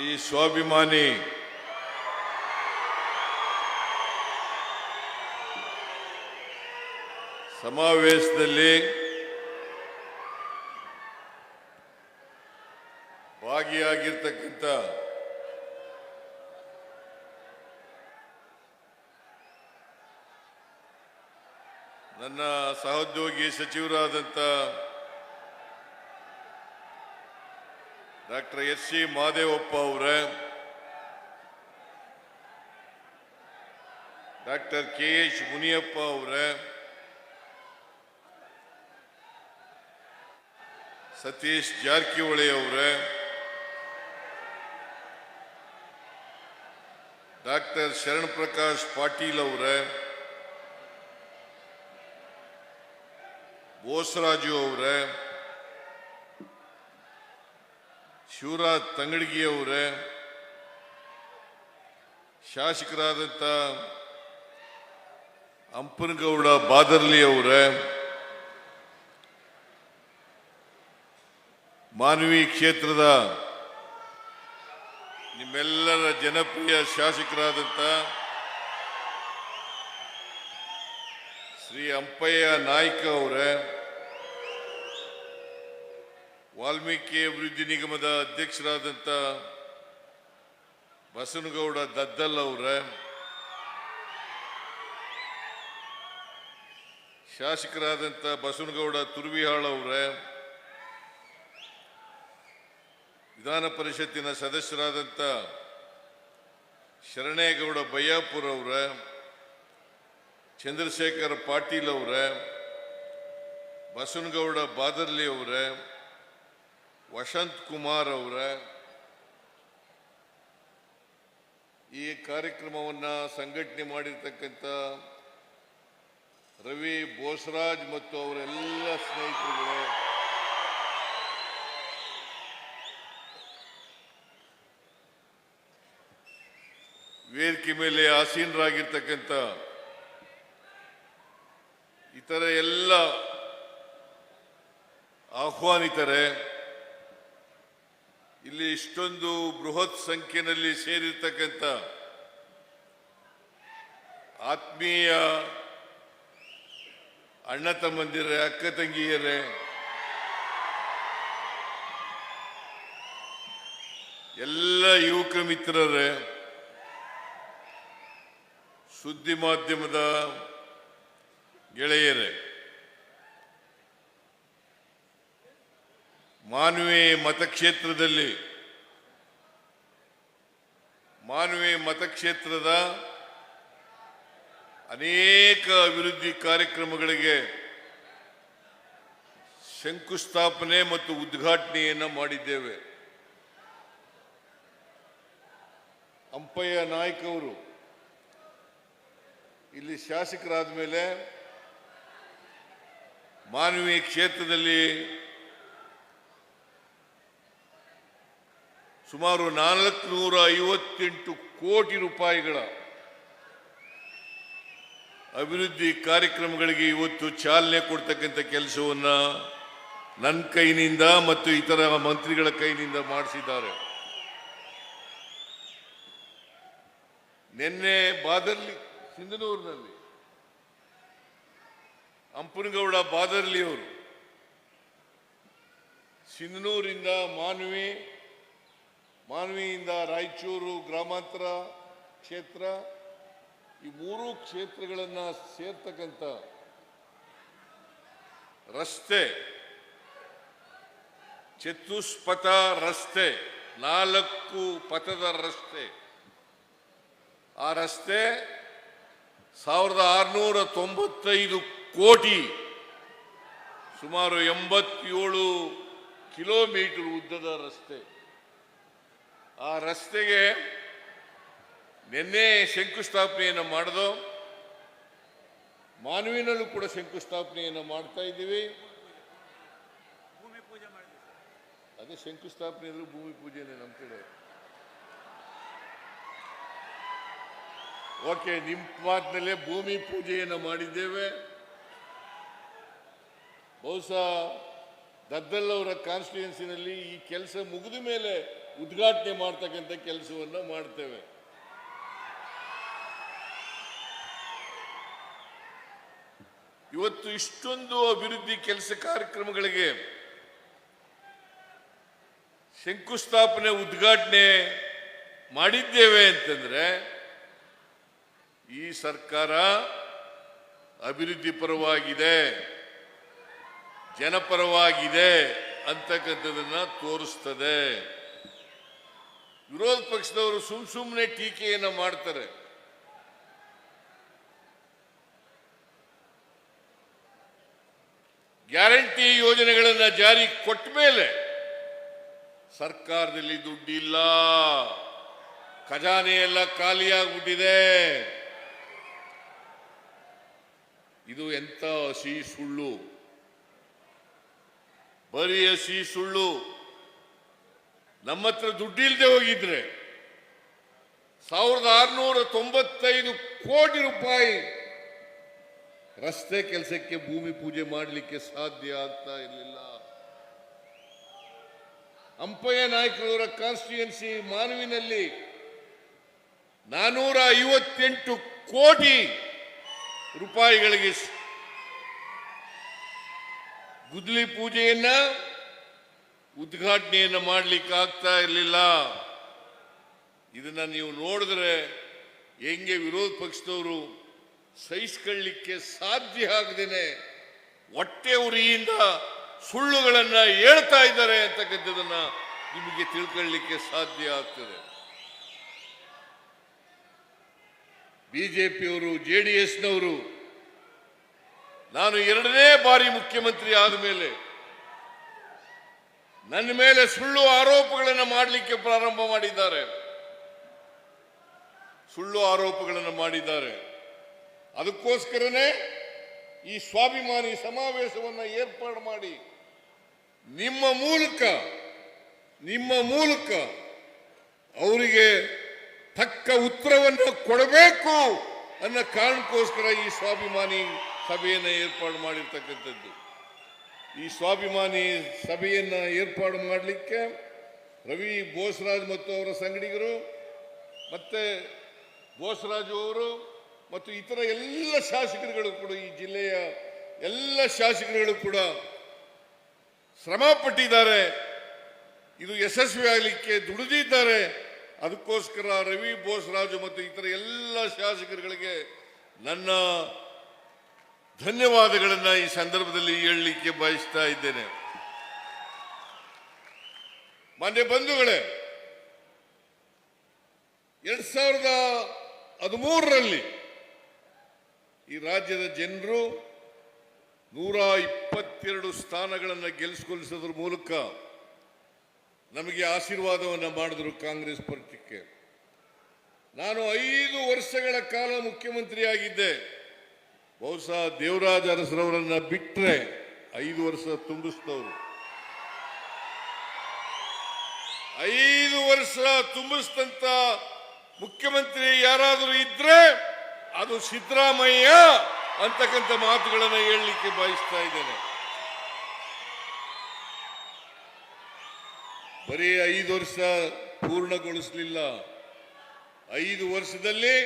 ಈ ಸ್ವಾಭಿಮಾನಿ ಸಮಾವೇಶದಲ್ಲಿ ಭಾಗಿಯಾಗಿರ್ತಕ್ಕಂಥ ನನ್ನ ಸಹೋದ್ಯೋಗಿ ಸಚಿವರಾದಂಥ ಡಾಕ್ಟರ್ ಎಸ್.ಸಿ. ಮಹದೇವಪ್ಪ ಅವರೇ, ಡಾಕ್ಟರ್ ಕೆ.ಎಚ್. ಮುನಿಯಪ್ಪ ಅವರೇ, ಸತೀಶ್ ಜಾರಕಿಹೊಳಿ ಅವರೇ, ಡಾಕ್ಟರ್ ಶರಣ್ ಪ್ರಕಾಶ್ ಪಾಟೀಲ್ ಅವರೇ, ಬೋಸರಾಜು ಅವರೇ, ಶಿವರಾಜ್ ತಂಗಡಗಿ ಅವರೇ, ಶಾಸಕರಾದಂಥ ಅಂಪನಗೌಡ ಬಾದರ್ಲಿ ಅವರೇ, ಮಾನ್ವಿ ಕ್ಷೇತ್ರದ ನಿಮ್ಮೆಲ್ಲರ ಜನಪ್ರಿಯ ಶಾಸಕರಾದಂಥ ಶ್ರೀ ಅಂಪಯ್ಯ ನಾಯ್ಕ ಅವರೇ, ವಾಲ್ಮೀಕಿ ಅಭಿವೃದ್ಧಿ ನಿಗಮದ ಅಧ್ಯಕ್ಷರಾದಂಥ ಬಸನಗೌಡ ದದ್ದಲ್ ಅವರೇ, ಶಾಸಕರಾದಂಥ ಬಸನಗೌಡ ತುರ್ವಿಹಾಳ್ ಅವರೇ, ವಿಧಾನ ಪರಿಷತ್ತಿನ ಸದಸ್ಯರಾದಂಥ ಶರಣೇಗೌಡ ಬಯ್ಯಾಪುರ ಅವರೇ, ಚಂದ್ರಶೇಖರ್ ಪಾಟೀಲ್ ಅವರೇ, ಬಸನಗೌಡ ಬಾದರ್ಲಿ ಅವರೇ, ವಸಂತ್ ಕುಮಾರ್ ಅವರೇ, ಈ ಕಾರ್ಯಕ್ರಮವನ್ನು ಸಂಘಟನೆ ಮಾಡಿರ್ತಕ್ಕಂಥ ರವಿ ಬೋಸರಾಜ್ ಮತ್ತು ಅವರೆಲ್ಲ ಸ್ನೇಹಿತರುಗಳೇ, ವೇದಿಕೆ ಮೇಲೆ ಆಸೀನರಾಗಿರ್ತಕ್ಕಂಥ ಇತರ ಎಲ್ಲ ಆಹ್ವಾನಿತರೆ, ಇಲ್ಲಿ ಇಷ್ಟೊಂದು ಬೃಹತ್ ಸಂಖ್ಯೆಯಲ್ಲಿ ಸೇರಿರ್ತಕ್ಕಂಥ ಆತ್ಮೀಯ ಅಣ್ಣ ತಮ್ಮಂದಿರೇ, ಅಕ್ಕ ತಂಗಿಯರೇ, ಎಲ್ಲ ಯುವಕ ಮಿತ್ರರೇ, ಸುದ್ದಿ ಮಾಧ್ಯಮದ ಗೆಳೆಯರೇ, ಮಾನ್ವಿ ಮತಕ್ಷೇತ್ರದ ಅನೇಕ ಅಭಿವೃದ್ಧಿ ಕಾರ್ಯಕ್ರಮಗಳಿಗೆ ಶಂಕುಸ್ಥಾಪನೆ ಮತ್ತು ಉದ್ಘಾಟನೆಯನ್ನು ಮಾಡಿದ್ದೇವೆ. ಅಂಪಯ್ಯ ನಾಯ್ಕ ಅವರು ಇಲ್ಲಿ ಶಾಸಕರಾದ ಮೇಲೆ ಮಾನ್ವಿ ಕ್ಷೇತ್ರದಲ್ಲಿ ಸುಮಾರು 458 ಕೋಟಿ ರೂಪಾಯಿಗಳ ಅಭಿವೃದ್ಧಿ ಕಾರ್ಯಕ್ರಮಗಳಿಗೆ ಇವತ್ತು ಚಾಲನೆ ಕೊಡ್ತಕ್ಕಂಥ ಕೆಲಸವನ್ನು ನನ್ನ ಕೈನಿಂದ ಮತ್ತು ಇತರ ಮಂತ್ರಿಗಳ ಕೈನಿಂದ ಮಾಡಿಸಿದ್ದಾರೆ. ನಿನ್ನೆ ಬಾದರ್ಲಿ ಸಿಂಧನೂರಿನಲ್ಲಿ ಅಂಪನಗೌಡ ಬಾದರ್ಲಿ ಅವರು ಸಿಂಧನೂರಿಂದ ಮಾನ್ವಿಯಿಂದ ರಾಯಚೂರು ಗ್ರಾಮಾಂತರ ಕ್ಷೇತ್ರ, ಈ ಮೂರು ಕ್ಷೇತ್ರಗಳನ್ನು ಸೇರ್ತಕ್ಕಂಥ ರಸ್ತೆ, ಚತುಷ್ಪಥ ರಸ್ತೆ, 4 ಪಥದ ರಸ್ತೆ, ಆ ರಸ್ತೆ 1695 ಕೋಟಿ, ಸುಮಾರು 87 ಕಿಲೋಮೀಟರ್ ಉದ್ದದ ರಸ್ತೆ. ಆ ರಸ್ತೆಗೆ ನಿನ್ನೆ ಶಂಕುಸ್ಥಾಪನೆಯನ್ನು ಮಾಡಿದೋ, ಮಾನ್ವಿನಲ್ಲೂ ಕೂಡ ಶಂಕುಸ್ಥಾಪನೆಯನ್ನು ಮಾಡ್ತಾ ಇದ್ದೀವಿ. ಅದೇ ಶಂಕುಸ್ಥಾಪನೆ ಅಂದ್ರೆ ಭೂಮಿ ಪೂಜೆನೇ ನಮ್ಮ ಕಡೆ. ಓಕೆ, ನಿಮ್ಮ ಮಾತಿನಲ್ಲೇ ಭೂಮಿ ಪೂಜೆಯನ್ನು ಮಾಡಿದ್ದೇವೆ. ಬಹುಶಃ ದದ್ದಲ್ ಅವರ ಕಾನ್ಸ್ಟಿಟ್ಯೂನ್ಸಿನಲ್ಲಿ ಈ ಕೆಲಸ ಮುಗಿದ ಮೇಲೆ ಉದ್ಘಾಟನೆ ಮಾಡ್ತಕ್ಕಂಥ ಕೆಲಸವನ್ನ ಮಾಡ್ತೇವೆ. ಇವತ್ತು ಇಷ್ಟೊಂದು ಅಭಿವೃದ್ಧಿ ಕೆಲಸ ಕಾರ್ಯಕ್ರಮಗಳಿಗೆ ಶಂಕುಸ್ಥಾಪನೆ ಉದ್ಘಾಟನೆ ಮಾಡಿದ್ದೇವೆ ಅಂತಂದ್ರೆ ಈ ಸರ್ಕಾರ ಅಭಿವೃದ್ಧಿ ಪರವಾಗಿದೆ, ಜನಪರವಾಗಿದೆ ಅಂತಕ್ಕಂಥದನ್ನ ತೋರಿಸ್ತದೆ. ವಿರೋಧ ಪಕ್ಷದವರು ಸುಮ್ಮನೆ ಟೀಕೆಯನ್ನ ಮಾಡ್ತಾರೆ. ಗ್ಯಾರಂಟಿ ಯೋಜನೆಗಳನ್ನು ಜಾರಿ ಕೊಟ್ಟ ಮೇಲೆ ಸರ್ಕಾರದಲ್ಲಿ ದುಡ್ಡಿಲ್ಲ, ಖಜಾನೆ ಎಲ್ಲ ಖಾಲಿಯಾಗ್ಬಿಟ್ಟಿದೆ. ಇದು ಎಂತ ಹಸಿ ಸುಳ್ಳು, ಬರೀ ಹಸಿ ಸುಳ್ಳು. ನಮ್ಮ ಹತ್ರ ದುಡ್ಡಿಲ್ಲದೆ ಹೋಗಿದ್ರೆ 1695 ಕೋಟಿ ರೂಪಾಯಿ ರಸ್ತೆ ಕೆಲಸಕ್ಕೆ ಭೂಮಿ ಪೂಜೆ ಮಾಡಲಿಕ್ಕೆ ಸಾಧ್ಯ ಆಗ್ತಾ ಇರಲಿಲ್ಲ. ಅಂಪಯ್ಯ ನಾಯಕರವರ ಕಾನ್ಸ್ಟಿಟ್ಯೂಯನ್ಸಿ ಮಾನವಿನಲ್ಲಿ 458 ಕೋಟಿ ರೂಪಾಯಿಗಳಿಗೆ ಗುದ್ಲಿ ಪೂಜೆಯನ್ನ ಉದ್ಘಾಟನೆಯನ್ನ ಮಾಡಲಿಕ್ಕೆ ಆಗ್ತಾ ಇರಲಿಲ್ಲ. ಇದನ್ನ ನೀವು ನೋಡಿದ್ರೆ ಹೆಂಗೆ ವಿರೋಧ ಪಕ್ಷದವರು ಸಹಿಸಿಕೊಳ್ಳಲಿಕ್ಕೆ ಸಾಧ್ಯ ಆಗದೇನೆ ಹೊಟ್ಟೆ ಉರಿಯಿಂದ ಸುಳ್ಳುಗಳನ್ನ ಹೇಳ್ತಾ ಇದ್ದಾರೆ ಅಂತಕ್ಕಂಥದನ್ನ ನಿಮಗೆ ತಿಳ್ಕೊಳ್ಳಲಿಕ್ಕೆ ಸಾಧ್ಯ ಆಗ್ತದೆ. ಬಿಜೆಪಿಯವರು, ಜೆಡಿಎಸ್ನವರು ನಾನು 2ನೇ ಬಾರಿ ಮುಖ್ಯಮಂತ್ರಿ ಆದ ಮೇಲೆ ನನ್ನ ಮೇಲೆ ಸುಳ್ಳು ಆರೋಪಗಳನ್ನು ಮಾಡಲಿಕ್ಕೆ ಪ್ರಾರಂಭ ಮಾಡಿದ್ದಾರೆ. ಸುಳ್ಳು ಆರೋಪಗಳನ್ನು ಮಾಡಿದ್ದಾರೆ. ಅದಕ್ಕೋಸ್ಕರನೇ ಈ ಸ್ವಾಭಿಮಾನಿ ಸಮಾವೇಶವನ್ನು ಏರ್ಪಾಡು ಮಾಡಿ ನಿಮ್ಮ ಮೂಲಕ ಅವರಿಗೆ ತಕ್ಕ ಉತ್ತರವನ್ನು ಕೊಡಬೇಕು ಅನ್ನೋ ಕಾರಣಕ್ಕೋಸ್ಕರ ಈ ಸ್ವಾಭಿಮಾನಿ ಸಭೆಯನ್ನು ಏರ್ಪಾಡು ಮಾಡಿರ್ತಕ್ಕಂಥದ್ದು. ಈ ಸ್ವಾಭಿಮಾನಿ ಸಭೆಯನ್ನು ಏರ್ಪಾಡು ಮಾಡಲಿಕ್ಕೆ ರವಿ ಬೋಸರಾಜ್ ಮತ್ತು ಅವರ ಸಂಗಡಿಗರು ಮತ್ತೆ ಬೋಸರಾಜು ಅವರು ಮತ್ತು ಇತರ ಎಲ್ಲ ಶಾಸಕರುಗಳು ಕೂಡ, ಈ ಜಿಲ್ಲೆಯ ಎಲ್ಲ ಶಾಸಕರುಗಳು ಕೂಡ ಶ್ರಮ ಪಟ್ಟಿದ್ದಾರೆ. ಇದು ಯಶಸ್ವಿ ಆಗಲಿಕ್ಕೆ ದುಡಿದಿದ್ದಾರೆ. ಅದಕ್ಕೋಸ್ಕರ ರವಿ ಬೋಸರಾಜು ಮತ್ತು ಇತರ ಎಲ್ಲ ಶಾಸಕರುಗಳಿಗೆ ನನ್ನ ಧನ್ಯವಾದಗಳನ್ನು ಈ ಸಂದರ್ಭದಲ್ಲಿ ಹೇಳಲಿಕ್ಕೆ ಬಯಸ್ತಾ ಇದ್ದೇನೆ. ಮಾನ್ಯ ಬಂಧುಗಳೇ, 2013ರಲ್ಲಿ ಈ ರಾಜ್ಯದ ಜನರು 122 ಸ್ಥಾನಗಳನ್ನು ಗೆಲ್ಲಿಸಿಕೊಳ್ಳಿಸೋದ್ರ ಮೂಲಕ ನಮಗೆ ಆಶೀರ್ವಾದವನ್ನು ಮಾಡಿದ್ರು ಕಾಂಗ್ರೆಸ್ ಪಕ್ಷಕ್ಕೆ. ನಾನು 5 ವರ್ಷಗಳ ಕಾಲ ಮುಖ್ಯಮಂತ್ರಿಯಾಗಿದ್ದೆ. ಬಹುಶಃ ದೇವರಾಜ ಅರಸರವರನ್ನ ಬಿಟ್ಟರೆ 5 ವರ್ಷ ತುಂಬಿಸಿದವರು. 5 ವರ್ಷ ತುಂಬಿಸಿದಂತ ಮುಖ್ಯಮಂತ್ರಿ ಯಾರಾದರೂ ಇದ್ರೆ ಅದು ಸಿದ್ದರಾಮಯ್ಯ ಅಂತಕ್ಕಂಥ ಮಾತುಗಳನ್ನು ಹೇಳಲಿಕ್ಕೆ ಬಯಸ್ತಾ ಇದ್ದೇನೆ. ಬರೀ 5 ವರ್ಷ ಪೂರ್ಣಗೊಳಿಸಲಿಲ್ಲ. 5 ವರ್ಷದಲ್ಲಿ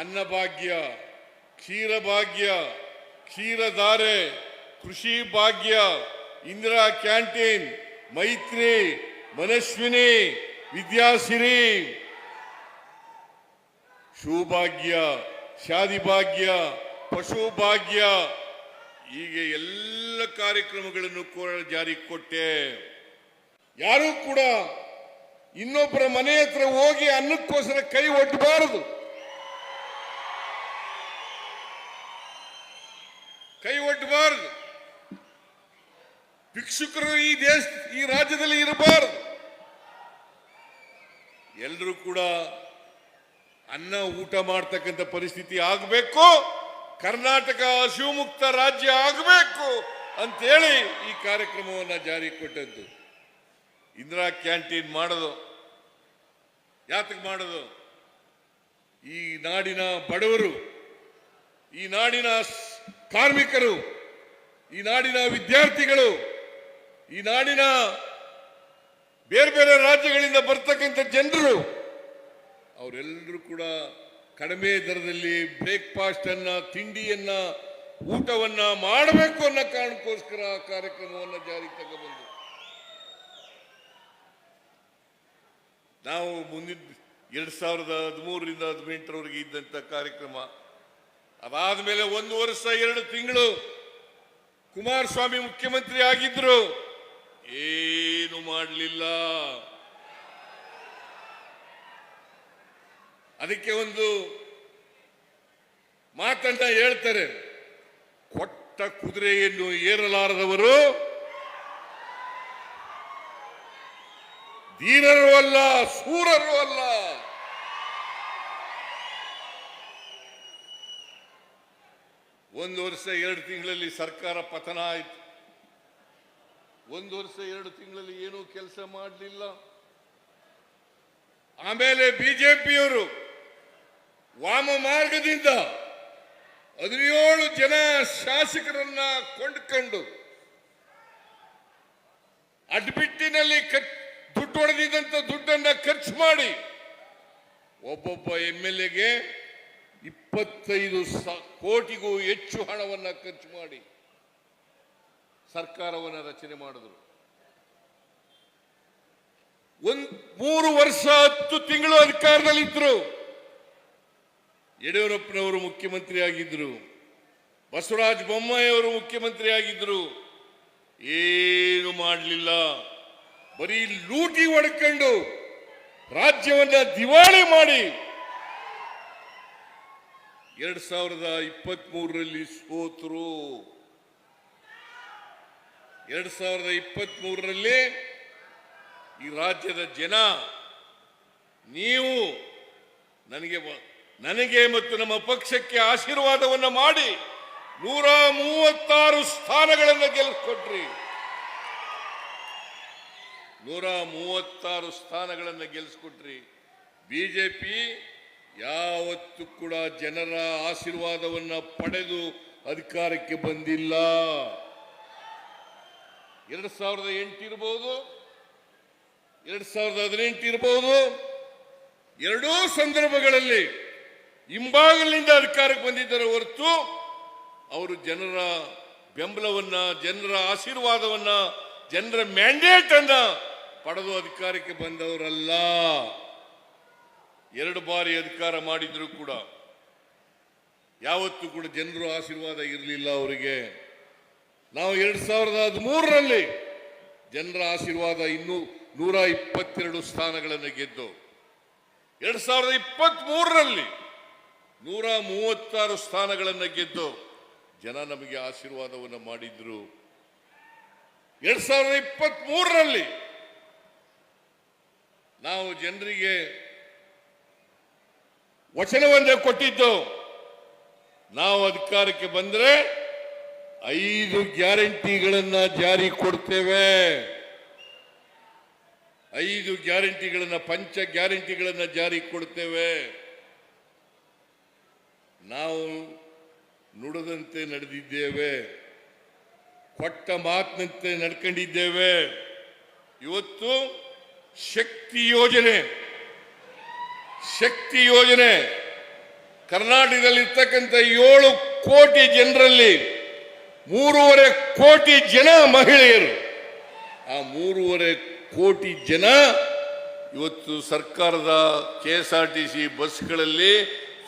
ಅನ್ನಭಾಗ್ಯ, ಕ್ಷೀರಭಾಗ್ಯ, ಕ್ಷೀರಧಾರೆ, ಕೃಷಿ ಭಾಗ್ಯ, ಇಂದಿರಾ ಕ್ಯಾಂಟೀನ್, ಮೈತ್ರಿ, ಮನಸ್ವಿನಿ, ವಿದ್ಯಾಸಿರಿ, ಶಿವಭಾಗ್ಯ, ಶಾದಿ ಭಾಗ್ಯ, ಪಶು ಭಾಗ್ಯ, ಹೀಗೆ ಎಲ್ಲ ಕಾರ್ಯಕ್ರಮಗಳನ್ನು ಜಾರಿಗೆ ಕೊಟ್ಟೆ. ಯಾರೂ ಕೂಡ ಇನ್ನೊಬ್ಬರ ಮನೆ ಹತ್ರ ಹೋಗಿ ಅನ್ನಕ್ಕೋಸ್ಕರ ಕೈ ಒಡ್ಡಬಾರದು. ಭಿಕ್ಷುಕರು ಈ ರಾಜ್ಯದಲ್ಲಿ ಇರಬಾರದು. ಎಲ್ಲರೂ ಕೂಡ ಅನ್ನ ಊಟ ಮಾಡ್ತಕ್ಕಂಥ ಪರಿಸ್ಥಿತಿ ಆಗಬೇಕು. ಕರ್ನಾಟಕ ಹಸಿವು ಮುಕ್ತ ರಾಜ್ಯ ಆಗಬೇಕು ಅಂತೇಳಿ ಈ ಕಾರ್ಯಕ್ರಮವನ್ನು ಜಾರಿ ಕೊಟ್ಟದ್ದು. ಇಂದಿರಾ ಕ್ಯಾಂಟೀನ್ ಮಾಡೋದು ಯಾತಕ್ಕೆ ಮಾಡೋದು? ಈ ನಾಡಿನ ಬಡವರು, ಈ ನಾಡಿನ ಕಾರ್ಮಿಕರು, ಈ ನಾಡಿನ ವಿದ್ಯಾರ್ಥಿಗಳು, ಈ ನಾಡಿನ ಬೇರೆ ಬೇರೆ ರಾಜ್ಯಗಳಿಂದ ಬರ್ತಕ್ಕಂಥ ಜನರು ಅವರೆಲ್ಲರೂ ಕೂಡ ಕಡಿಮೆ ದರದಲ್ಲಿ ಬ್ರೇಕ್ಫಾಸ್ಟ್ ಅನ್ನ ತಿಂಡಿಯನ್ನ ಊಟವನ್ನ ಮಾಡಬೇಕು ಅನ್ನೋ ಕಾರಣಕ್ಕೋಸ್ಕರ ಆ ಕಾರ್ಯಕ್ರಮವನ್ನು ಜಾರಿಗೆ ತಗೊಂಡ್ಬಂದು ನಾವು ಮುಂದಿನ 2013ರಿಂದ 2018ರವರೆಗೆ ಇದ್ದಂತ ಕಾರ್ಯಕ್ರಮ ಅದಾದ ಮೇಲೆ 1 ವರ್ಷ 2 ತಿಂಗಳು ಕುಮಾರಸ್ವಾಮಿ ಮುಖ್ಯಮಂತ್ರಿ ಆಗಿದ್ರು, ಏನು ಮಾಡಲಿಲ್ಲ. ಅದಕ್ಕೆ ಒಂದು ಮಾತನ್ನ ಹೇಳ್ತಾರೆ, ಕೊಟ್ಟ ಕುದುರೆಯನ್ನು ಏರಲಾರದವರು ಧೀರರು ಅಲ್ಲ, ಶೂರರು ಅಲ್ಲ. ಒಂದು ವರ್ಷ 2 ತಿಂಗಳಲ್ಲಿ ಸರ್ಕಾರ ಪತನ ಆಯಿತು. 1 ವರ್ಷ 2 ತಿಂಗಳಲ್ಲಿ ಏನೂ ಕೆಲಸ ಮಾಡಲಿಲ್ಲ. ಆಮೇಲೆ ಬಿಜೆಪಿಯವರು ವಾಮ ಮಾರ್ಗದಿಂದ 17 ಜನ ಶಾಸಕರನ್ನ ಕೊಂಡ್ಕೊಂಡು ಅಡ್ಬಿಟ್ಟಿನಲ್ಲಿ ದುಡ್ಡು ಹೊಡೆದಿದ್ದಂತ ದುಡ್ಡನ್ನ ಖರ್ಚು ಮಾಡಿ ಒಬ್ಬೊಬ್ಬ MLAಗೆ 25 ಕೋಟಿಗೂ ಹೆಚ್ಚು ಹಣವನ್ನ ಖರ್ಚು ಮಾಡಿ ಸರ್ಕಾರವನ್ನು ರಚನೆ ಮಾಡಿದ್ರು. 3 ವರ್ಷ 10 ತಿಂಗಳು ಅಧಿಕಾರದಲ್ಲಿದ್ದರು. ಯಡಿಯೂರಪ್ಪನವರು ಮುಖ್ಯಮಂತ್ರಿ ಆಗಿದ್ರು, ಬಸವರಾಜ ಬೊಮ್ಮಾಯಿ ಅವರು ಮುಖ್ಯಮಂತ್ರಿ ಆಗಿದ್ರು. ಏನು ಮಾಡಲಿಲ್ಲ, ಬರೀ ಲೂಟಿ ಹೊಡ್ಕೊಂಡು ರಾಜ್ಯವನ್ನ ದಿವಾಳಿ ಮಾಡಿ 2023ರಲ್ಲಿ ಸೋತರು. 2023ರಲ್ಲಿ ಈ ರಾಜ್ಯದ ಜನ ನೀವು ನನಗೆ ಮತ್ತು ನಮ್ಮ ಪಕ್ಷಕ್ಕೆ ಆಶೀರ್ವಾದವನ್ನು ಮಾಡಿ 136 ಸ್ಥಾನಗಳನ್ನು ಗೆಲ್ಲಿಸ್ಕೊಟ್ರಿ. 136 ಸ್ಥಾನಗಳನ್ನು ಗೆಲ್ಲಿಸ್ಕೊಟ್ರಿ. ಬಿಜೆಪಿ ಯಾವತ್ತೂ ಕೂಡ ಜನರ ಆಶೀರ್ವಾದವನ್ನು ಪಡೆದು ಅಧಿಕಾರಕ್ಕೆ ಬಂದಿಲ್ಲ. 2008 ಇರಬಹುದು, 2018 ಇರಬಹುದು, ಎರಡೂ ಸಂದರ್ಭಗಳಲ್ಲಿ ಹಿಂಬಾಗಿಲಿನಿಂದ ಅಧಿಕಾರಕ್ಕೆ ಬಂದಿದ್ದಾರೆ ಹೊರತು ಅವರು ಜನರ ಬೆಂಬಲವನ್ನ, ಜನರ ಆಶೀರ್ವಾದವನ್ನ, ಜನರ ಮ್ಯಾಂಡೇಟ್ ಅನ್ನ ಪಡೆದು ಅಧಿಕಾರಕ್ಕೆ ಬಂದವರಲ್ಲ. 2 ಬಾರಿ ಅಧಿಕಾರ ಮಾಡಿದ್ರು ಕೂಡ ಯಾವತ್ತೂ ಕೂಡ ಜನರ ಆಶೀರ್ವಾದ ಇರಲಿಲ್ಲ ಅವರಿಗೆ. ನಾವು 2013ರಲ್ಲಿ ಜನರ ಆಶೀರ್ವಾದ ಇನ್ನೂ 122 ಸ್ಥಾನಗಳನ್ನು ಗೆದ್ದು, 2023ರಲ್ಲಿ 136 ಸ್ಥಾನಗಳನ್ನು ಗೆದ್ದು ಜನ ನಮಗೆ ಆಶೀರ್ವಾದವನ್ನು ಮಾಡಿದ್ರು. 2023ರಲ್ಲಿ ನಾವು ಜನರಿಗೆ ವಚನವನ್ನೇ ಕೊಟ್ಟಿದ್ದು, ನಾವು ಅಧಿಕಾರಕ್ಕೆ ಬಂದರೆ 5 ಗ್ಯಾರಂಟಿಗಳನ್ನ ಜಾರಿ ಕೊಡ್ತೇವೆ. 5 ಗ್ಯಾರಂಟಿಗಳನ್ನ, ಪಂಚ ಗ್ಯಾರಂಟಿಗಳನ್ನ ಜಾರಿ ಕೊಡ್ತೇವೆ. ನಾವು ನುಡಿದಂತೆ ನಡೆದಿದ್ದೇವೆ, ಕೊಟ್ಟ ಮಾತಿನಂತೆ ನಡ್ಕೊಂಡಿದ್ದೇವೆ. ಇವತ್ತು ಶಕ್ತಿ ಯೋಜನೆ ಕರ್ನಾಟಕದಲ್ಲಿರ್ತಕ್ಕಂಥ 7 ಕೋಟಿ ಜನರಲ್ಲಿ 3.5 ಕೋಟಿ ಜನ ಮಹಿಳೆಯರು. ಆ 3.5 ಕೋಟಿ ಜನ ಇವತ್ತು ಸರ್ಕಾರದ KSRTC ಬಸ್ಗಳಲ್ಲಿ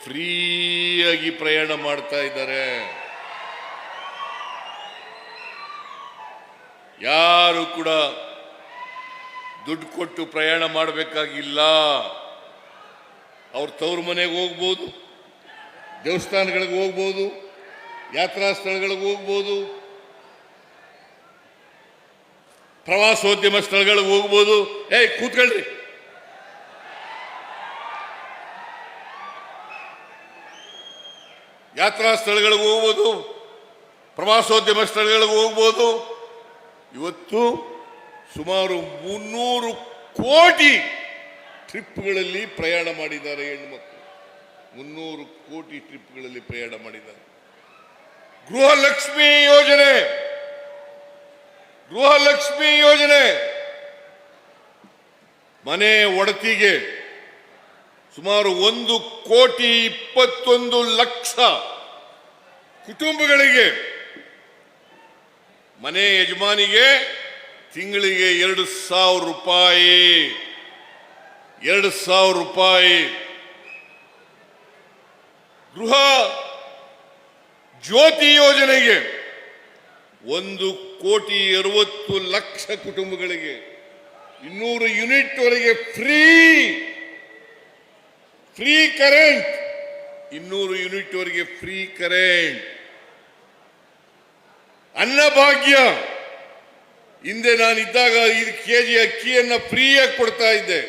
ಫ್ರೀಯಾಗಿ ಪ್ರಯಾಣ ಮಾಡ್ತಾ ಇದ್ದಾರೆ. ಯಾರು ಕೂಡ ದುಡ್ಡು ಕೊಟ್ಟು ಪ್ರಯಾಣ ಮಾಡಬೇಕಾಗಿಲ್ಲ. ಅವ್ರ ತವ್ರ ಮನೆಗೆ ಹೋಗ್ಬೋದು, ದೇವಸ್ಥಾನಗಳಿಗೆ ಹೋಗ್ಬೋದು, ಯಾತ್ರಾ ಸ್ಥಳಗಳಿಗೆ ಹೋಗ್ಬೋದು, ಪ್ರವಾಸೋದ್ಯಮ ಸ್ಥಳಗಳಿಗೆ ಹೋಗ್ಬೋದು. ಕೂತ್ಕೊಳ್ರಿ. ಯಾತ್ರಾ ಸ್ಥಳಗಳಿಗೆ ಹೋಗ್ಬೋದು, ಪ್ರವಾಸೋದ್ಯಮ ಸ್ಥಳಗಳಿಗೆ ಹೋಗ್ಬೋದು. ಇವತ್ತು ಸುಮಾರು 300 ಕೋಟಿ ಟ್ರಿಪ್ಗಳಲ್ಲಿ ಪ್ರಯಾಣ ಮಾಡಿದ್ದಾರೆ ಹೆಣ್ಮಕ್ಳು. 300 ಕೋಟಿ ಟ್ರಿಪ್ಗಳಲ್ಲಿ ಪ್ರಯಾಣ ಮಾಡಿದ್ದಾರೆ. ಗೃಹಲಕ್ಷ್ಮಿ ಯೋಜನೆ ಮನೆ ಒಡತಿಗೆ ಸುಮಾರು 1,21,00,000 ಕುಟುಂಬಗಳಿಗೆ ಮನೆ ಯಜಮಾನಿಗೆ ತಿಂಗಳಿಗೆ 2,000 ರೂಪಾಯಿ 2,000 ರೂಪಾಯಿ. ಗೃಹ ಜ್ಯೋತಿ ಯೋಜನೆಗೆ 1,60,00,000 ಕುಟುಂಬಗಳಿಗೆ 200 ಯೂನಿಟ್ ವರೆಗೆ ಫ್ರೀ ಕರೆಂಟ್, 200 ಯೂನಿಟ್ ವರೆಗೆ ಫ್ರೀ ಕರೆಂಟ್. ಅನ್ನಭಾಗ್ಯ, ಹಿಂದೆ ನಾನಿದ್ದಾಗ 5 ಕೆಜಿ ಅಕ್ಕಿಯನ್ನ ಫ್ರೀಯಾಗಿ ಕೊಡ್ತಾ ಇದ್ದೆ,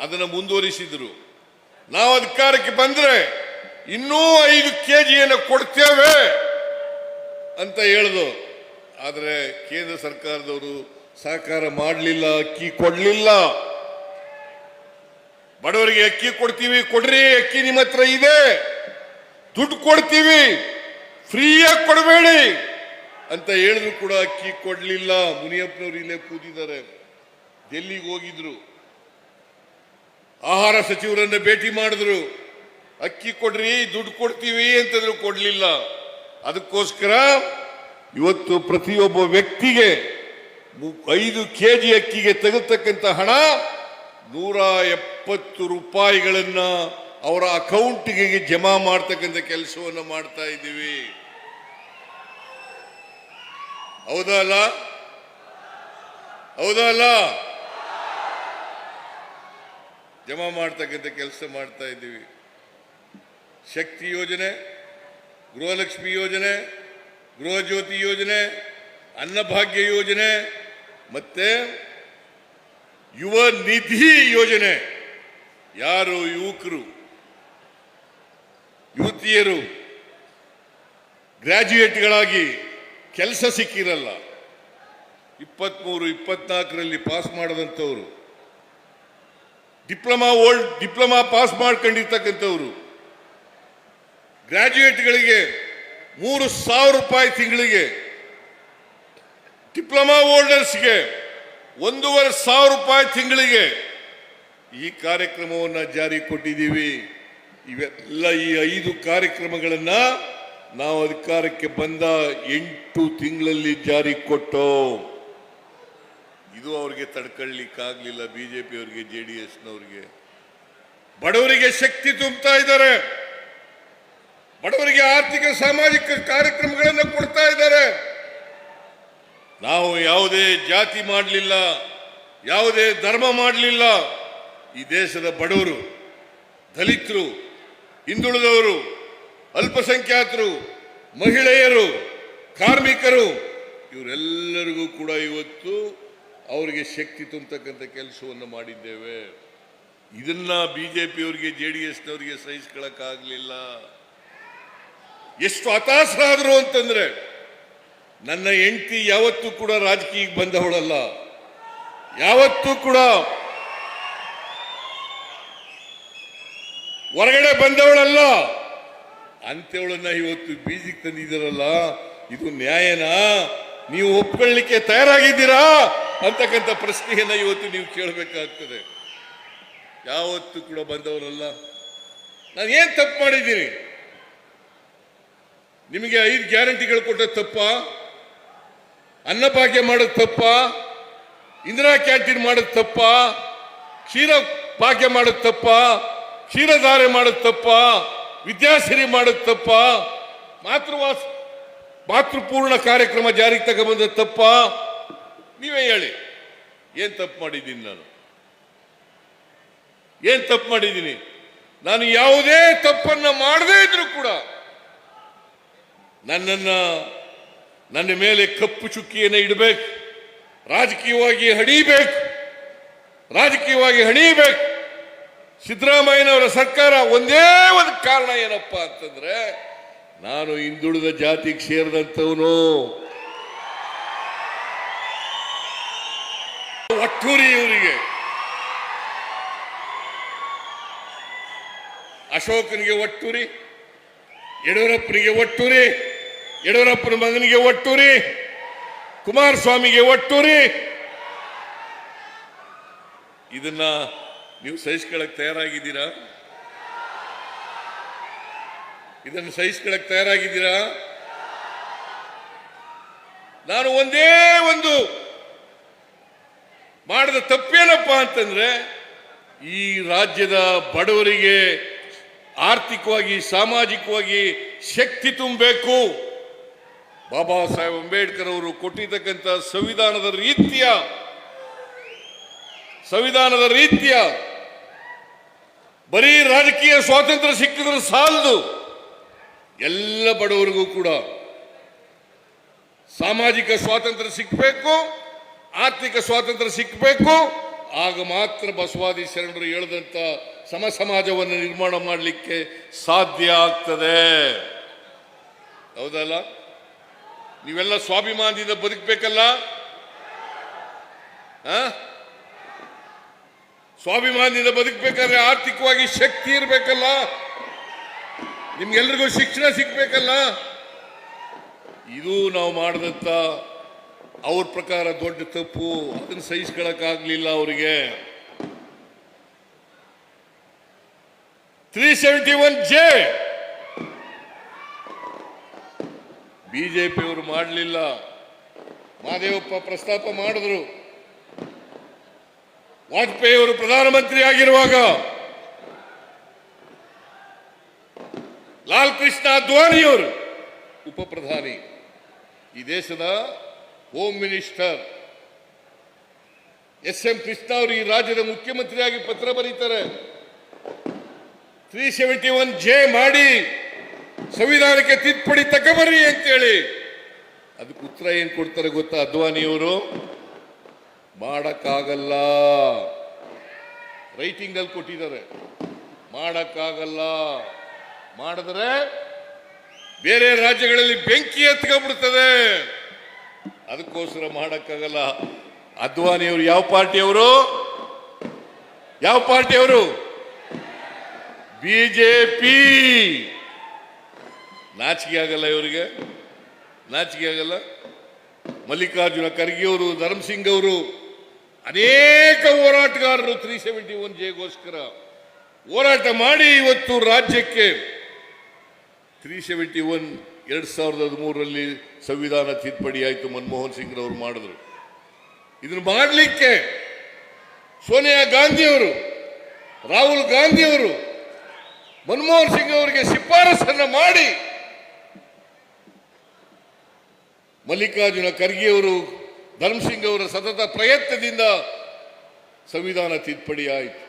ಅದನ್ನು ಮುಂದುವರಿಸಿದ್ರು. ನಾವು ಅಧಿಕಾರಕ್ಕೆ ಬಂದ್ರೆ ಇನ್ನೂ 5 ಕೆಜಿಯನ್ನು ಕೊಡ್ತೇವೆ ಅಂತ ಹೇಳಿದ್ರು. ಆದರೆ ಕೇಂದ್ರ ಸರ್ಕಾರದವರು ಸಹಕಾರ ಮಾಡಲಿಲ್ಲ, ಅಕ್ಕಿ ಕೊಡಲಿಲ್ಲ. ಬಡವರಿಗೆ ಅಕ್ಕಿ ಕೊಡ್ತೀವಿ, ಕೊಡ್ರಿ, ಅಕ್ಕಿ ನಿಮ್ಮ ಹತ್ರ ಇದೆ, ದುಡ್ಡು ಕೊಡ್ತೀವಿ, ಫ್ರೀಯಾಗಿ ಕೊಡಬೇಡಿ ಅಂತ ಹೇಳಿದ್ರು ಕೂಡ ಅಕ್ಕಿ ಕೊಡಲಿಲ್ಲ. ಮುನಿಯಪ್ಪನವರು ಇಲ್ಲೇ ಕೂತಿದ್ದಾರೆ, ಡೆಲ್ಲಿಗೆ ಹೋಗಿದ್ರು, ಆಹಾರ ಸಚಿವರನ್ನ ಭೇಟಿ ಮಾಡಿದ್ರು, ಅಕ್ಕಿ ಕೊಡ್ರಿ, ದುಡ್ಡು ಕೊಡ್ತೀವಿ ಅಂತಂದ್ರು, ಕೊಡ್ಲಿಲ್ಲ. ಅದಕ್ಕೋಸ್ಕರ ಇವತ್ತು ಪ್ರತಿಯೊಬ್ಬ ವ್ಯಕ್ತಿಗೆ 5 ಕೆಜಿ ಅಕ್ಕಿಗೆ ತೆಗೆತಕ್ಕಂಥ ಹಣ 170 ರೂಪಾಯಿಗಳನ್ನ ಅವರ ಅಕೌಂಟ್ಗೆ ಜಮಾ ಮಾಡ್ತಕ್ಕಂಥ ಕೆಲಸವನ್ನು ಮಾಡ್ತಾ ಇದ್ದೀವಿ. ಹೌದಾ ಅಲ್ಲ? ಹೌದಾ ಅಲ್ಲ? ಜಮಾ ಮಾಡ್ತಕ್ಕಂಥ ಕೆಲಸ ಮಾಡ್ತಾ ಇದ್ದೀವಿ. ಶಕ್ತಿ ಯೋಜನೆ, ಗೃಹಲಕ್ಷ್ಮಿ ಯೋಜನೆ, ಗೃಹ ಜ್ಯೋತಿ ಯೋಜನೆ, ಅನ್ನಭಾಗ್ಯ ಯೋಜನೆ, ಮತ್ತೆ ಯುವ ನಿಧಿ ಯೋಜನೆ. ಯಾರು ಯುವಕರು ಯುವತಿಯರು ಗ್ರಾಜ್ಯುಯೇಟ್ಗಳಾಗಿ ಕೆಲಸ ಸಿಕ್ಕಿರಲ್ಲ, 23-24ರಲ್ಲಿ ಪಾಸ್ ಮಾಡದಂಥವ್ರು, ಡಿಪ್ಲೊಮಾ ಪಾಸ್ ಮಾಡ್ಕೊಂಡಿರ್ತಕ್ಕಂಥವ್ರು, ಗ್ರಾಜ್ಯುಯೇಟ್ಗಳಿಗೆ 3,000 ರೂಪಾಯಿ ತಿಂಗಳಿಗೆ, ಡಿಪ್ಲೊಮಾ ಹೋಲ್ಡರ್ಸ್ಗೆ 1,500 ರೂಪಾಯಿ ತಿಂಗಳಿಗೆ ಈ ಕಾರ್ಯಕ್ರಮವನ್ನು ಜಾರಿ ಕೊಟ್ಟಿದ್ದೀವಿ. ಇವೆಲ್ಲ ಈ 5 ಕಾರ್ಯಕ್ರಮಗಳನ್ನ ನಾವು ಅಧಿಕಾರಕ್ಕೆ ಬಂದ 8 ತಿಂಗಳಲ್ಲಿ ಜಾರಿ ಕೊಟ್ಟು, ಇದು ಅವರಿಗೆ ತಡ್ಕೊಳ್ಳಿಕ್ಕಾಗಲಿಲ್ಲ. ಬಿಜೆಪಿ ಅವರಿಗೆ, ಜೆಡಿಎಸ್ನವರಿಗೆ. ಬಡವರಿಗೆ ಶಕ್ತಿ ತುಂಬುತ್ತಾ ಇದ್ದಾರೆ, ಬಡವರಿಗೆ ಆರ್ಥಿಕ ಸಾಮಾಜಿಕ ಕಾರ್ಯಕ್ರಮಗಳನ್ನು ಕೊಡ್ತಾ ಇದ್ದಾರೆ. ನಾವು ಯಾವುದೇ ಜಾತಿ ಮಾಡಲಿಲ್ಲ, ಯಾವುದೇ ಧರ್ಮ ಮಾಡಲಿಲ್ಲ. ಈ ದೇಶದ ಬಡವರು, ದಲಿತರು, ಹಿಂದುಳಿದವರು, ಅಲ್ಪಸಂಖ್ಯಾತರು, ಮಹಿಳೆಯರು, ಕಾರ್ಮಿಕರು, ಇವರೆಲ್ಲರಿಗೂ ಕೂಡ ಇವತ್ತು ಅವರಿಗೆ ಶಕ್ತಿ ತುಂಬತಕ್ಕಂಥ ಕೆಲಸವನ್ನು ಮಾಡಿದ್ದೇವೆ. ಇದನ್ನ ಬಿಜೆಪಿಯವರಿಗೆ, ಜೆಡಿಎಸ್ನವರಿಗೆ ಸಹಿಸ್ಕೊಳ್ಳಕ್ಕಾಗಲಿಲ್ಲ. ಎಷ್ಟು ಹತಾಶರಾದರು ಅಂತಂದ್ರೆ, ನನ್ನ ಹೆಂಡತಿ ಯಾವತ್ತೂ ಕೂಡ ರಾಜಕೀಯಕ್ಕೆ ಬಂದವಳಲ್ಲ, ಯಾವತ್ತೂ ಕೂಡ ಹೊರಗಡೆ ಬಂದವಳಲ್ಲ. ಅಂತವಳನ್ನ ಇವತ್ತು ಬೀದಿಗೆ ತಂದಿದ್ದೀರಲ್ಲ, ಇದು ನ್ಯಾಯನಾ? ನೀವು ಒಪ್ಕೊಳ್ಳಿಕ್ಕೆ ತಯಾರಾಗಿದ್ದೀರಾ ಅಂತಕ್ಕಂಥ ಪ್ರಶ್ನೆಯನ್ನ ಇವತ್ತು ನೀವು ಕೇಳಬೇಕಾಗ್ತದೆ. ಯಾವತ್ತೂ ಕೂಡ ಬಂದವರಲ್ಲ. ನಾನು ಏನ್ ತಪ್ಪು ಮಾಡಿದ್ದೀನಿ? ನಿಮಗೆ 5 ಗ್ಯಾರಂಟಿಗಳು ಕೊಟ್ಟದ್ದು ತಪ್ಪ? ಅನ್ನಭಾಗ್ಯ ಮಾಡೋದು ತಪ್ಪ? ಇಂದಿರಾ ಕ್ಯಾಂಟೀನ್ ಮಾಡೋದು ತಪ್ಪ? ಕ್ಷೀರ ಭಾಗ್ಯ ಮಾಡೋದು ತಪ್ಪ? ಕ್ಷೀರಧಾರೆ ಮಾಡೋದು ತಪ್ಪ? ವಿದ್ಯಾಸಿರಿ ಮಾಡೋದು ತಪ್ಪ? ಮಾತೃಪೂರ್ಣ ಕಾರ್ಯಕ್ರಮ ಜಾರಿಗೆ ತಗೊಂಬಂದ ತಪ್ಪ? ನೀವೇ ಹೇಳಿ, ಏನ್ ತಪ್ಪು ಮಾಡಿದ್ದೀನಿ? ಏನ್ ತಪ್ಪು ಮಾಡಿದ್ದೀನಿ? ನಾನು ಯಾವುದೇ ತಪ್ಪನ್ನ ಮಾಡದೇ ಇದ್ರೂ ಕೂಡ ನನ್ನ ಮೇಲೆ ಕಪ್ಪು ಚುಕ್ಕಿಯನ್ನು ಇಡಬೇಕು, ರಾಜಕೀಯವಾಗಿ ಹಣಿಬೇಕು. ಸಿದ್ದರಾಮಯ್ಯನವರ ಸರ್ಕಾರ ಒಂದೇ ಒಂದು ಕಾರಣ ಏನಪ್ಪ ಅಂತಂದ್ರೆ, ನಾನು ಹಿಂದುಳಿದ ಜಾತಿಗೆ ಸೇರಿದಂಥವನು. ಒಟ್ಟೂರಿ ಇವರಿಗೆ, ಅಶೋಕನಿಗೆ ಒಟ್ಟೂರಿ, ಯಡಿಯೂರಪ್ಪನಿಗೆ ಒಟ್ಟೂರಿ, ಯಡಿಯೂರಪ್ಪನ ಮಗನಿಗೆ ಒಟ್ಟೂರಿ, ಕುಮಾರಸ್ವಾಮಿಗೆ ಒಟ್ಟೂರಿ, ಇದನ್ನ ನೀವು ಸಹಿಸ್ಕೊಳ್ಳಕ್ ತಯಾರಾಗಿದ್ದೀರಾ? ಇದನ್ನು ಸಹಿಸ್ಕೊಳ್ಳಕ್ ತಯಾರಾಗಿದ್ದೀರಾ? ನಾನು ಒಂದೇ ಒಂದು ಮಾಡಿದ ತಪ್ಪೇನಪ್ಪ ಅಂತಂದ್ರೆ, ಈ ರಾಜ್ಯದ ಬಡವರಿಗೆ ಆರ್ಥಿಕವಾಗಿ ಸಾಮಾಜಿಕವಾಗಿ ಶಕ್ತಿ ತುಂಬಬೇಕು. ಬಾಬಾ ಸಾಹೇಬ್ ಅಂಬೇಡ್ಕರ್ ಅವರು ಕೊಟ್ಟಿರ್ತಕ್ಕಂಥ ಸಂವಿಧಾನದ ರೀತಿಯ ಬರೀ ರಾಜಕೀಯ ಸ್ವಾತಂತ್ರ್ಯ ಸಿಕ್ಕಿದ್ರೆ ಸಾಲದು, ಎಲ್ಲ ಬಡವರಿಗೂ ಕೂಡ ಸಾಮಾಜಿಕ ಸ್ವಾತಂತ್ರ್ಯ ಸಿಕ್ಕಬೇಕು, ಆರ್ಥಿಕ ಸ್ವಾತಂತ್ರ್ಯ ಸಿಕ್ಕಬೇಕು. ಆಗ ಮಾತ್ರ ಬಸವಾದಿ ಶರಣರು ಹೇಳಿದಂತ ಸಮಾಜವನ್ನು ನಿರ್ಮಾಣ ಮಾಡಲಿಕ್ಕೆ ಸಾಧ್ಯ ಆಗ್ತದೆ. ಹೌದಲ್ಲ? ನೀವೆಲ್ಲ ಸ್ವಾಭಿಮಾನದಿಂದ ಬದುಕಬೇಕಲ್ಲ? ಸ್ವಾಭಿಮಾನದಿಂದ ಬದುಕಬೇಕಾದ್ರೆ ಆರ್ಥಿಕವಾಗಿ ಶಕ್ತಿ ಇರಬೇಕಲ್ಲ? ನಿಮ್ಗೆಲ್ರಿಗೂ ಶಿಕ್ಷಣ ಸಿಗ್ಬೇಕಲ್ಲ? ಇದು ನಾವು ಮಾಡಿದಂತ ಅವ್ರ ಪ್ರಕಾರ ದೊಡ್ಡ ತಪ್ಪು. ಅದನ್ನು ಸಹಿಸ್ಕೊಳ್ಳಕ್ಕಾಗ್ಲಿಲ್ಲ ಅವರಿಗೆ. 371J ಬಿಜೆಪಿಯವರು ಮಾಡಲಿಲ್ಲ. ಮಹದೇವಪ್ಪ ಪ್ರಸ್ತಾಪ ಮಾಡಿದ್ರು. ವಾಜಪೇಯಿ ಅವರು ಪ್ರಧಾನಮಂತ್ರಿ ಆಗಿರುವಾಗ ಲಾಲ್ ಕೃಷ್ಣ ಅದ್ವಾನಿಯವರು ಉಪ ಪ್ರಧಾನಿ, ಈ ದೇಶದ ಹೋಮ್ ಮಿನಿಸ್ಟರ್ SM ಕೃಷ್ಣ ಅವರು ಈ ರಾಜ್ಯದ ಮುಖ್ಯಮಂತ್ರಿಯಾಗಿ ಪತ್ರ ಬರೀತಾರೆ. 371J ಮಾಡಿ ಸಂವಿಧಾನಕ್ಕೆ ತಿದ್ದುಪಡಿ ತಗೊಬರ್ರಿ ಅಂತೇಳಿ. ಅದಕ್ಕೆ ಉತ್ತರ ಏನ್ ಕೊಡ್ತಾರೆ ಗೊತ್ತಾ ಅದ್ವಾನಿಯವರು? ಮಾಡಕ್ಕಾಗಲ್ಲ. ರೈಟಿಂಗ್ ಅಲ್ಲಿ ಕೊಟ್ಟಿದ್ದಾರೆ, ಮಾಡಕ್ಕಾಗಲ್ಲ. ಮಾಡಿದ್ರೆ ಬೇರೆ ರಾಜ್ಯಗಳಲ್ಲಿ ಬೆಂಕಿ ಎತ್ಕೊಂಡ್ಬಿಡ್ತದೆ. ಅದಕ್ಕೋಸ್ಕರ ಮಾಡಕ್ಕಾಗಲ್ಲ. ಅದ್ವಾನಿಯವರು ಯಾವ ಪಾರ್ಟಿಯವರು? ಬಿಜೆಪಿ. ನಾಚಿಕೆ ಆಗಲ್ಲ ಇವರಿಗೆ? ನಾಚಿಕೆ ಆಗಲ್ಲ? ಮಲ್ಲಿಕಾರ್ಜುನ ಖರ್ಗೆ ಅವರು, ಧರ್ಮಸಿಂಗ್ ಅವರು, ಅನೇಕ ಹೋರಾಟಗಾರರು 371Jಗೋಸ್ಕರ ಹೋರಾಟ ಮಾಡಿ ಇವತ್ತು ರಾಜ್ಯಕ್ಕೆ 371 2013ರಲ್ಲಿ ಸಂವಿಧಾನ ತಿದ್ದುಪಡಿ ಆಯಿತು. ಮನಮೋಹನ್ ಸಿಂಗ್ ಅವರು ಮಾಡಿದ್ರು. ಇದನ್ನು ಮಾಡಲಿಕ್ಕೆ ಸೋನಿಯಾ ಗಾಂಧಿಯವರು, ರಾಹುಲ್ ಗಾಂಧಿಯವರು ಮನಮೋಹನ್ ಸಿಂಗ್ ಅವರಿಗೆ ಶಿಫಾರಸನ್ನ ಮಾಡಿ ಮಲ್ಲಿಕಾರ್ಜುನ ಖರ್ಗೆ ಅವರು, ಧರ್ಮಸಿಂಗ್ ಅವರ ಸತತ ಪ್ರಯತ್ನದಿಂದ ಸಂವಿಧಾನ ತಿದ್ದುಪಡಿ ಆಯಿತು.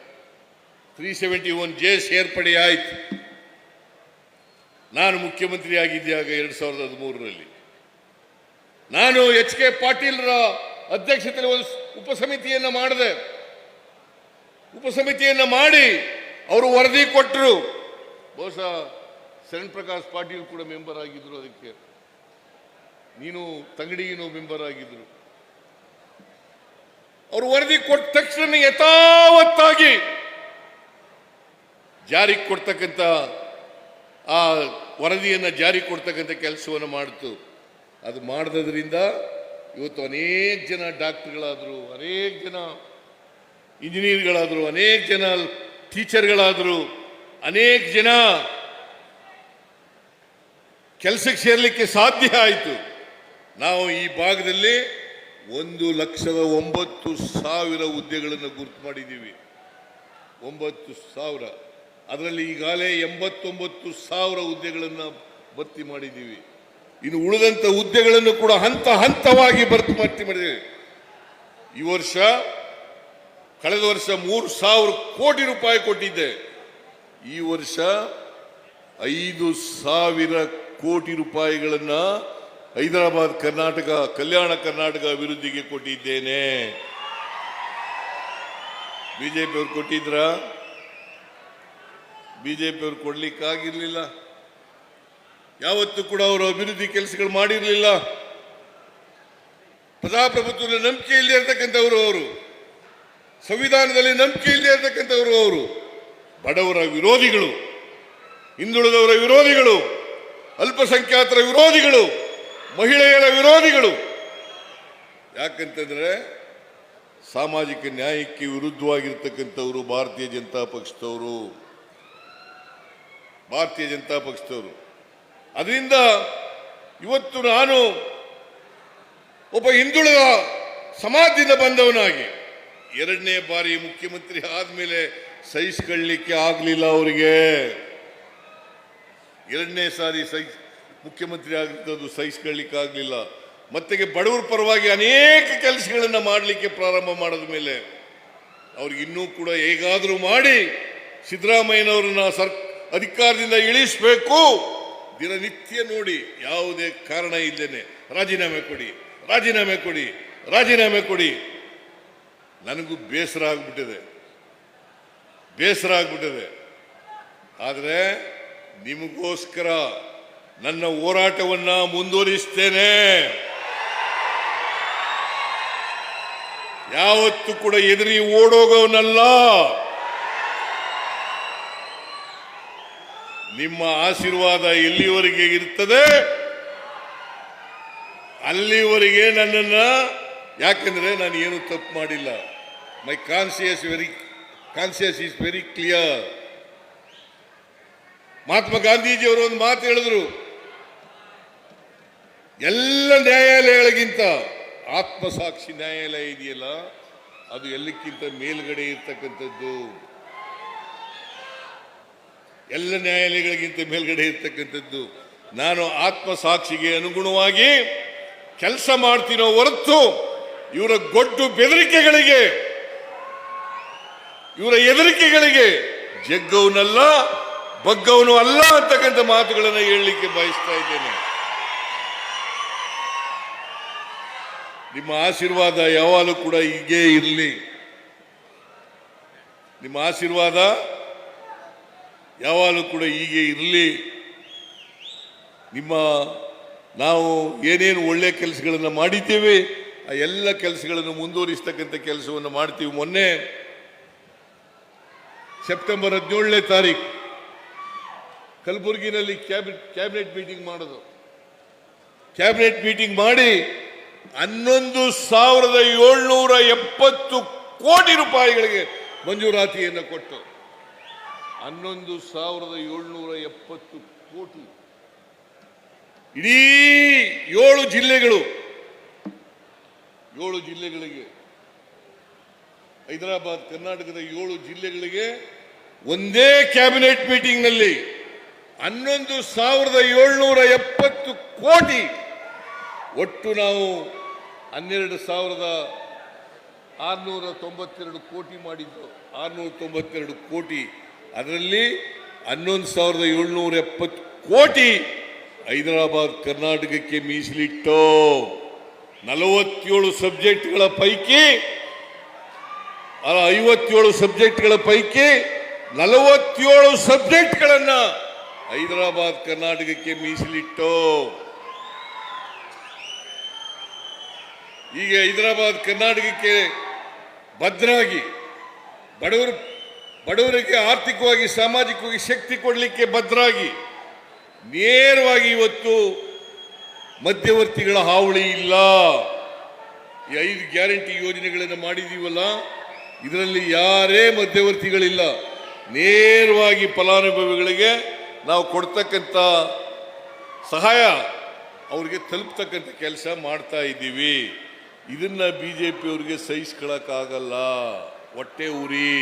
371J ಸೇರ್ಪಡೆ ಆಯಿತು. ನಾನು ಮುಖ್ಯಮಂತ್ರಿ ಆಗಿದ್ದಾಗ 2013ರಲ್ಲಿ ನಾನು HK ಪಾಟೀಲ್ರ ಅಧ್ಯಕ್ಷತೆಯಲ್ಲಿ ಒಂದು ಉಪಸಮಿತಿಯನ್ನು ಮಾಡಿದೆ. ಉಪಸಮಿತಿಯನ್ನು ಮಾಡಿ ಅವರು ವರದಿ ಕೊಟ್ಟರು. ಬಹುಶಃ ಶರಣ್ ಪ್ರಕಾಶ್ ಪಾಟೀಲ್ ಕೂಡ ಮೆಂಬರ್ ಆಗಿದ್ರು. ಅದಕ್ಕೆ ನೀನು ತಂಗಡಿನೂ ಮೆಂಬರ್ ಆಗಿದ್ರು. ಅವರು ವರದಿ ಕೊಟ್ಟ ತಕ್ಷಣ ಯಥಾವತ್ತಾಗಿ ಜಾರಿಗೆ ಕೊಡ್ತಕ್ಕಂಥ ಆ ವರದಿಯನ್ನು ಜಾರಿ ಕೊಡ್ತಕ್ಕಂಥ ಕೆಲಸವನ್ನು ಮಾಡಿತು. ಅದು ಮಾಡದ್ರಿಂದ ಇವತ್ತು ಅನೇಕ ಜನ ಡಾಕ್ಟರ್ಗಳಾದರು, ಅನೇಕ ಜನ ಇಂಜಿನಿಯರ್ಗಳಾದರು, ಅನೇಕ ಜನ ಟೀಚರ್ಗಳಾದರು, ಅನೇಕ ಜನ ಕೆಲಸಕ್ಕೆ ಸೇರಲಿಕ್ಕೆ ಸಾಧ್ಯ ಆಯಿತು. ನಾವು ಈ ಭಾಗದಲ್ಲಿ 1,09,000 ಹುದ್ದೆಗಳನ್ನು ಗುರುತು ಮಾಡಿದ್ದೀವಿ. 9,000. ಅದರಲ್ಲಿ ಈಗಾಗಲೇ 89,000 ಹುದ್ದೆಗಳನ್ನು ಭರ್ತಿ ಮಾಡಿದ್ದೀವಿ. ಇನ್ನು ಉಳಿದಂತ ಹುದ್ದೆಗಳನ್ನು ಕೂಡ ಹಂತ ಹಂತವಾಗಿ ಭರ್ತಿ ಮಾಡಿದ್ದೀವಿ. ಈ ವರ್ಷ, ಕಳೆದ ವರ್ಷ 3,000 ಕೋಟಿ ರೂಪಾಯಿ ಕೊಟ್ಟಿದ್ದೆ. ಈ ವರ್ಷ 5,000 ಕೋಟಿ ರೂಪಾಯಿಗಳನ್ನ ಹೈದರಾಬಾದ್ ಕರ್ನಾಟಕ, ಕಲ್ಯಾಣ ಕರ್ನಾಟಕ ಅಭಿವೃದ್ಧಿಗೆ ಕೊಟ್ಟಿದ್ದೇನೆ. ಬಿಜೆಪಿಯವರು ಕೊಟ್ಟಿದ್ರ? ಬಿಜೆಪಿಯವರು ಕೊಡ್ಲಿಕ್ಕಾಗಿರ್ಲಿಲ್ಲ. ಯಾವತ್ತೂ ಕೂಡ ಅವರು ಅಭಿವೃದ್ಧಿ ಕೆಲಸಗಳು ಮಾಡಿರಲಿಲ್ಲ. ಪ್ರಜಾಪ್ರಭುತ್ವದಲ್ಲಿ ನಂಬಿಕೆ ಇಲ್ಲದೆ ಇರತಕ್ಕಂಥವರು ಅವರು, ಸಂವಿಧಾನದಲ್ಲಿ ನಂಬಿಕೆ ಇಲ್ಲದೆ ಇರತಕ್ಕಂಥವರು ಅವರು, ಬಡವರ ವಿರೋಧಿಗಳು, ಹಿಂದುಳಿದವರ ವಿರೋಧಿಗಳು, ಅಲ್ಪಸಂಖ್ಯಾತರ ವಿರೋಧಿಗಳು, ಮಹಿಳೆಯರ ವಿರೋಧಿಗಳು. ಯಾಕಂತಂದ್ರೆ ಸಾಮಾಜಿಕ ನ್ಯಾಯಕ್ಕೆ ವಿರುದ್ಧವಾಗಿರ್ತಕ್ಕಂಥವರು ಭಾರತೀಯ ಜನತಾ ಪಕ್ಷದವರು. ಅದರಿಂದ ಇವತ್ತು ನಾನು ಒಬ್ಬ ಹಿಂದುಳಿದ ಸಮಾಜದಿಂದ ಬಂದವನಾಗಿ ಎರಡನೇ ಬಾರಿ ಮುಖ್ಯಮಂತ್ರಿ ಆದ್ಮೇಲೆ ಸಹಿಸಿಕೊಳ್ಳಲಿಕ್ಕೆ ಆಗಲಿಲ್ಲ ಅವರಿಗೆ. ಎರಡನೇ ಸಾರಿ ಮುಖ್ಯಮಂತ್ರಿ ಆಗಿದ್ದು ಸಹಿಸಿಕೊಳ್ಳಲಿಕ್ಕೆ ಆಗಲಿಲ್ಲ. ಮತ್ತೆ ಬಡವರ ಪರವಾಗಿ ಅನೇಕ ಕೆಲಸಗಳನ್ನು ಮಾಡಲಿಕ್ಕೆ ಪ್ರಾರಂಭ ಮಾಡಿದ ಮೇಲೆ ಅವ್ರಿಗೆ ಇನ್ನೂ ಕೂಡ ಹೇಗಾದರೂ ಮಾಡಿ ಸಿದ್ದರಾಮಯ್ಯನವರನ್ನ ಅಧಿಕಾರದಿಂದ ಇಳಿಸಬೇಕು. ದಿನನಿತ್ಯ ನೋಡಿ ಯಾವುದೇ ಕಾರಣ ಇದ್ದೇನೆ ರಾಜೀನಾಮೆ ಕೊಡಿ. ನನಗೂ ಬೇಸರ ಆಗ್ಬಿಟ್ಟಿದೆ. ಆದರೆ ನಿಮಗೋಸ್ಕರ ನನ್ನ ಹೋರಾಟವನ್ನ ಮುಂದುವರಿಸ್ತೇನೆ. ಯಾವತ್ತೂ ಕೂಡ ಎದುರಿ ಓಡೋಗೋನಲ್ಲ. ನಿಮ್ಮ ಆಶೀರ್ವಾದ ಎಲ್ಲಿವರೆಗೆ ಇರ್ತದೆ ಅಲ್ಲಿವರೆಗೆ ನನ್ನನ್ನ, ಯಾಕಂದ್ರೆ ನಾನು ಏನು ತಪ್ಪು ಮಾಡಿಲ್ಲ. My conscious is very clear. Mahatma ಗಾಂಧೀಜಿಯವರು ಒಂದು ಮಾತು ಹೇಳಿದ್ರು, ಎಲ್ಲ ನ್ಯಾಯಾಲಯಗಳಿಗಿಂತ ಆತ್ಮಸಾಕ್ಷಿ ನ್ಯಾಯಾಲಯ ಇದೆಯಲ್ಲ ಅದು ಎಲ್ಲಕ್ಕಿಂತ ಮೇಲ್ಗಡೆ ಇರ್ತಕ್ಕಂಥದ್ದು. ಎಲ್ಲ ನ್ಯಾಯಾಲಯಗಳಿಗಿಂತ ಮೇಲ್ಗಡೆ ಇರ್ತಕ್ಕಂಥದ್ದು. ನಾನು ಆತ್ಮಸಾಕ್ಷಿಗೆ ಅನುಗುಣವಾಗಿ ಕೆಲಸ ಮಾಡ್ತೀನೋ ಹೊರತು ಇವರ ಗೊಡ್ಡು ಬೆದರಿಕೆಗಳಿಗೆ, ಇವರ ಎದರಿಕೆಗಳಿಗೆ ಜಗ್ಗವನಲ್ಲ, ಬಗ್ಗವನು ಅಲ್ಲ ಅಂತಕ್ಕಂಥ ಮಾತುಗಳನ್ನು ಹೇಳಲಿಕ್ಕೆ ಬಯಸ್ತಾ ಇದ್ದೇನೆ. ನಿಮ್ಮ ಆಶೀರ್ವಾದ ಯಾವಾಗಲೂ ಕೂಡ ಹೀಗೇ ಇರಲಿ. ನಾವು ಏನೇನು ಒಳ್ಳೆ ಕೆಲಸಗಳನ್ನು ಮಾಡಿದ್ದೇವೆ ಆ ಎಲ್ಲ ಕೆಲಸಗಳನ್ನು ಮುಂದುವರಿಸ್ತಕ್ಕಂಥ ಕೆಲಸವನ್ನು ಮಾಡ್ತೀವಿ. ಮೊನ್ನೆ ಸೆಪ್ಟೆಂಬರ್ 17ನೇ ತಾರೀಕು ಕಲಬುರಗಿನಲ್ಲಿ ಕ್ಯಾಬಿನೆಟ್ ಮೀಟಿಂಗ್ ಮಾಡೋದು. ಕ್ಯಾಬಿನೆಟ್ ಮೀಟಿಂಗ್ ಮಾಡಿ 11,770 ಕೋಟಿ ರೂಪಾಯಿಗಳಿಗೆ ಮಂಜೂರಾತಿಯನ್ನು ಕೊಟ್ಟು 11,770 ಕೋಟಿ ಇಡೀ 7 ಜಿಲ್ಲೆಗಳಿಗೆ ಹೈದರಾಬಾದ್ ಕರ್ನಾಟಕದ 7 ಜಿಲ್ಲೆಗಳಿಗೆ ಒಂದೇ ಕ್ಯಾಬಿನೆಟ್ ಮೀಟಿಂಗ್ ನಲ್ಲಿ 11,770 ಕೋಟಿ. ಒಟ್ಟು ನಾವು 12,692 ಕೋಟಿ ಮಾಡಿದ್ದು. 692 ಕೋಟಿ, ಅದರಲ್ಲಿ 11,770 ಕೋಟಿ ಹೈದರಾಬಾದ್ ಕರ್ನಾಟಕಕ್ಕೆ ಮೀಸಲಿಟ್ಟು 47 ಸಬ್ಜೆಕ್ಟ್ಗಳ ಪೈಕಿ 57 ಸಬ್ಜೆಕ್ಟ್ಗಳ ಪೈಕಿ 47 ಸಬ್ಜೆಕ್ಟ್ಗಳನ್ನ ಹೈದರಾಬಾದ್ ಕರ್ನಾಟಕಕ್ಕೆ ಮೀಸಲಿಟ್ಟು ಈಗ ಹೈದರಾಬಾದ್ ಕರ್ನಾಟಕಕ್ಕೆ ಭದ್ರಾಗಿ ಬಡವರಿಗೆ ಆರ್ಥಿಕವಾಗಿ ಸಾಮಾಜಿಕವಾಗಿ ಶಕ್ತಿ ಕೊಡಲಿಕ್ಕೆ ಭದ್ರಾಗಿ ನೇರವಾಗಿ ಇವತ್ತು ಮಧ್ಯವರ್ತಿಗಳ ಹಾವಳಿ ಇಲ್ಲ. ಈ 5 ಗ್ಯಾರಂಟಿ ಯೋಜನೆಗಳನ್ನು ಮಾಡಿದೀವಲ್ಲ, ಇದರಲ್ಲಿ ಯಾರೇ ಮಧ್ಯವರ್ತಿಗಳಿಲ್ಲ. ನೇರವಾಗಿ ಫಲಾನುಭವಿಗಳಿಗೆ ನಾವು ಕೊಡ್ತಕ್ಕಂಥ ಸಹಾಯ ಅವರಿಗೆ ತಲುಪ್ತಕ್ಕಂಥ ಕೆಲಸ ಮಾಡ್ತಾ ಇದ್ದೀವಿ. ಇದನ್ನ ಬಿಜೆಪಿಯವರಿಗೆ ಸಹಿಸ್ಕೊಳ್ಳಕ್ಕಾಗಲ್ಲ. ಹೊಟ್ಟೆ ಉರಿ.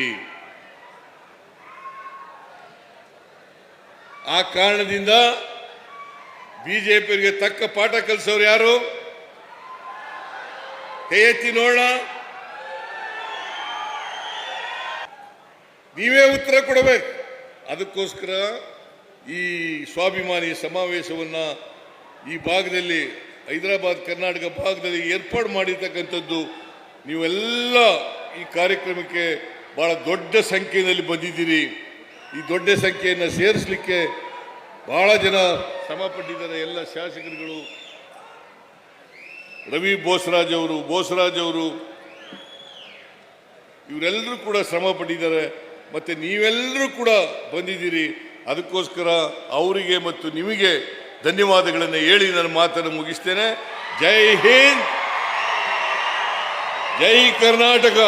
ಆ ಕಾರಣದಿಂದ ಬಿಜೆಪಿಯವರಿಗೆ ತಕ್ಕ ಪಾಠ ಕಲಿಸೋರು ಯಾರು? ಕೈ ಎತ್ತಿ ನೋಡೋಣ. ನೀವೇ ಉತ್ತರ ಕೊಡಬೇಕು. ಅದಕ್ಕೋಸ್ಕರ ಈ ಸ್ವಾಭಿಮಾನಿ ಸಮಾವೇಶವನ್ನ ಈ ಭಾಗದಲ್ಲಿ, ಹೈದರಾಬಾದ್ ಕರ್ನಾಟಕ ಭಾಗದಲ್ಲಿ ಏರ್ಪಾಡು ಮಾಡಿರ್ತಕ್ಕಂಥದ್ದು. ನೀವೆಲ್ಲ ಈ ಕಾರ್ಯಕ್ರಮಕ್ಕೆ ಬಹಳ ದೊಡ್ಡ ಸಂಖ್ಯೆಯಲ್ಲಿ ಬಂದಿದ್ದೀರಿ. ಈ ದೊಡ್ಡ ಸಂಖ್ಯೆಯನ್ನು ಸೇರಿಸಲಿಕ್ಕೆ ಬಹಳ ಜನ ಶ್ರಮ ಪಟ್ಟಿದ್ದಾರೆ. ಎಲ್ಲ ಶಾಸಕರುಗಳು, ರವಿ ಬೋಸರಾಜ್ ಅವರು ಇವರೆಲ್ಲರೂ ಕೂಡ ಶ್ರಮ ಪಟ್ಟಿದ್ದಾರೆ. ಮತ್ತೆ ನೀವೆಲ್ಲರೂ ಕೂಡ ಬಂದಿದ್ದೀರಿ. ಅದಕ್ಕೋಸ್ಕರ ಅವರಿಗೆ ಮತ್ತು ನಿಮಗೆ ಧನ್ಯವಾದಗಳನ್ನು ಹೇಳಿ ನನ್ನ ಮಾತನ್ನು ಮುಗಿಸ್ತೇನೆ. ಜೈ ಹಿಂದ್, ಜೈ ಕರ್ನಾಟಕ.